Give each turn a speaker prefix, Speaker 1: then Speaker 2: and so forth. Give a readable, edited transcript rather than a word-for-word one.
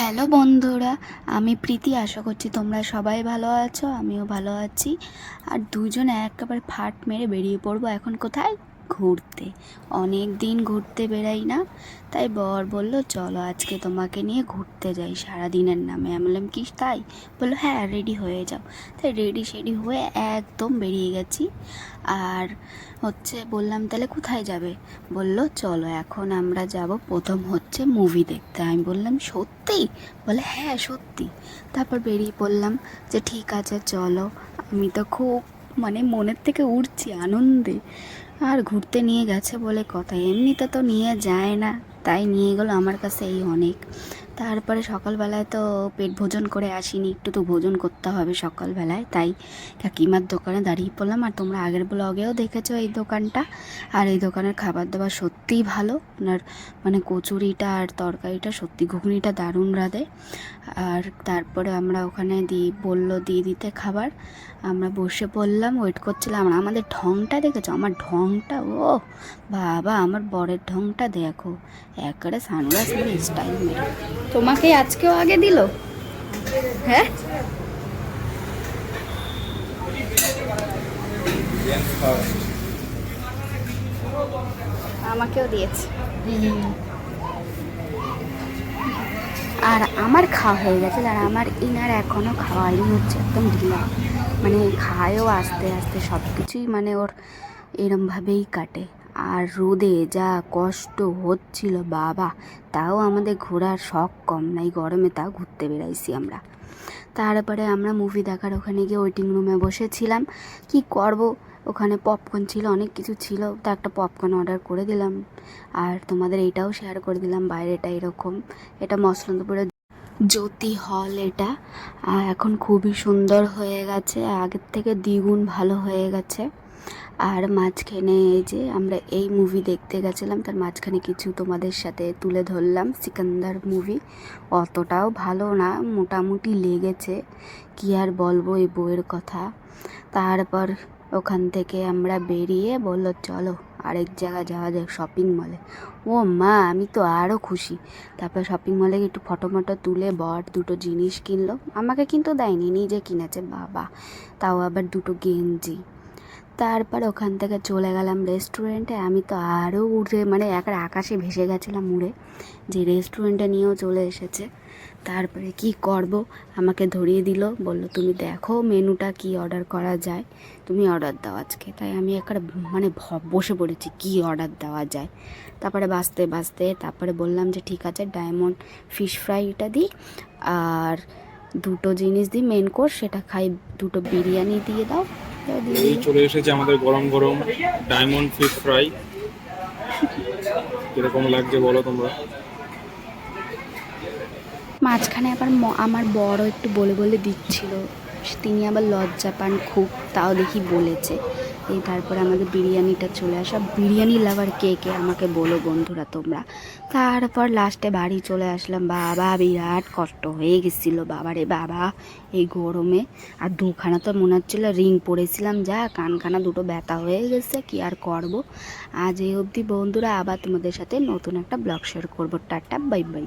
Speaker 1: Hello বন্ধুরা, আমি প্রীতি। আশা করছি তোমরা সবাই ভালো আছো, আমিও ভালো আছি। আর দুজন একেবারে ফাট মেরে বেরিয়ে পড়বো এখন কোথায়? ঘুরতে। অনেক দিন ঘুরতে বেরাই না, তাই বর বলল চলো আজকে তোমাকে নিয়ে ঘুরতে যাই সারাদিনের নামে। আমি বললাম কি তাই? বললো হ্যাঁ রেডি হয়ে যাও। তাই রেডি সেডি হয়ে একদম বেরিয়ে গেছি। আর বললাম তাহলে কোথায় যাবে? বলল চলো এখন আমরা যাব প্রথম মুভি দেখতে। আমি বললাম সত্যি? বলে হ্যাঁ সত্যি। তারপর বেরিয়ে পড়লাম যে ঠিক আছে চলো। আমি তো খুব মনের থেকে উঠছি আনন্দে। আর ঘুরতে নিয়ে গেছে বলে কথা, এমনিতে তো নিয়ে যায় না, তাই নিয়ে গেলো, আমার কাছে এই অনেক। তারপরে সকালবেলায় তো পেট ভোজন করে আসিনি, একটু তো ভোজন করতে হবে সকালবেলায়, তাই কাকিমার দোকানে দাঁড়িয়ে পড়লাম। আর তোমরা আগের ব্লগেও দেখেছো এই দোকানটা। আর এই দোকানের খাবার দাবার সত্যিই ভালো। আপনার কচুরিটা আর তরকারিটা সত্যি, ঘুগনিটা দারুণ রাঁধে। আর তারপরে আমরা ওখানে বললো দিয়ে দিতে খাবার। আমরা বসে পড়লাম, ওয়েট করছিলাম। আর আমাদের ঢংটা দেখেছো? আমার ঢংটা, ও বাবা, আমার বরের ঢংটা দেখো, একেবারে সানগ্লাস মেরে স্টাইল মেরে। তোমাকে আজকেও আগে দিল? হ্যাঁ, আমাকেও দিয়েছে। আর আমার খাওয়া হয়ে গেছে, আর আমার ইনার এখনও খাওয়াই হচ্ছে, একদম ঢিলা। খায়ও আস্তে আস্তে, সব কিছুই ওর এরমভাবেই কাটে। আর রোদে যা কষ্ট হচ্ছিল বাবা, তাও আমাদের ঘোরার শখ কম নাই, গরমে তাও ঘুরতে বেরাইছি আমরা। তারপরে আমরা মুভি দেখার ওখানে গিয়ে ওয়েটিং রুমে বসেছিলাম। কি করব, ওখানে পপকর্ন ছিল, অনেক কিছু ছিল, তা একটা পপকর্ন অর্ডার করে দিলাম। আর তোমাদের এইটাও শেয়ার করে দিলাম, বাইরেটা এরকম। এটা মসলন্দপুরের জ্যোতি হল এটা। এখন খুবই সুন্দর হয়ে গেছে, আগের থেকে দ্বিগুণ ভালো হয়ে গেছে। আর মাঝখানে এই যে আমরা এই মুভি দেখতে গেছিলাম, তার মাঝখানে কিছু তোমাদের সাথে তুলে ধরলাম। সিকান্দার মুভি অতটাও ভালো না, মোটামুটি লেগেছে, কি আর বলবো এই বইয়ের কথা। তারপর ওখান থেকে আমরা বেরিয়ে বললো চলো আরেক জায়গায় যাওয়া যাক, শপিং মলে। ও মা, আমি তো আরও খুশি। তারপর শপিং মলে একটু ফটো মটো তুলে বর দুটো জিনিস কিনলো, আমাকে কিন্তু দেয়নি, নিজে কিনেছে বাবা, তাও আবার দুটো গেঞ্জি। তারপর ওখান থেকে চলে গেলাম রেস্টুরেন্টে। আমি তো আরও উড়ে একটা আকাশে ভেসে গেছিলাম উড়ে, যে রেস্টুরেন্টে নিয়েও চলে এসেছে। তারপরে কি করব, আমাকে ধরিয়ে দিল, বলল তুমি দেখো মেনুটা কি অর্ডার করা যায়, তুমি অর্ডার দাও আজকে। তাই আমি একটা বসে পড়েছি কি অর্ডার দেওয়া যায়। তারপরে বাঁচতে বাঁচতে তারপরে বললাম যে ঠিক আছে ডায়মন্ড ফিশ ফ্রাইটা দিই, আর দুটো জিনিস দিই মেন কোর্স, সেটা খাই, দুটো বিরিয়ানি দিয়ে দাও।
Speaker 2: এই চলে এসেছে আমাদের গরম গরম ডায়মন্ড ফিশ ফ্রাই। কিরকম লাগছে বলো তোমরা?
Speaker 1: মাঝখানে আবার আমার বড় একটু বলে বলে দিচ্ছিল, তিনি আবার লজ্জা পান খুব, তাও দেখি বলেছে। এই তারপরে আমাদের বিরিয়ানিটা চলে আসা। বিরিয়ানি লাভার কে কে আমাকে বলো বন্ধুরা তোমরা। তারপর লাস্টে বাড়ি চলে আসলাম। বাবা বিরাট কষ্ট হয়ে গেছিলো বাবারে বাবা এই গরমে। আর দুখানা তো মনে হচ্ছিলো রিং পরেছিলাম, যা কানখানা দুটো ব্যথা হয়ে গেছে, কি আর করব। আজ এই অবধি বন্ধুরা, আবার তোমাদের সাথে নতুন একটা ব্লগ শেয়ার করবো। Tata bye bye.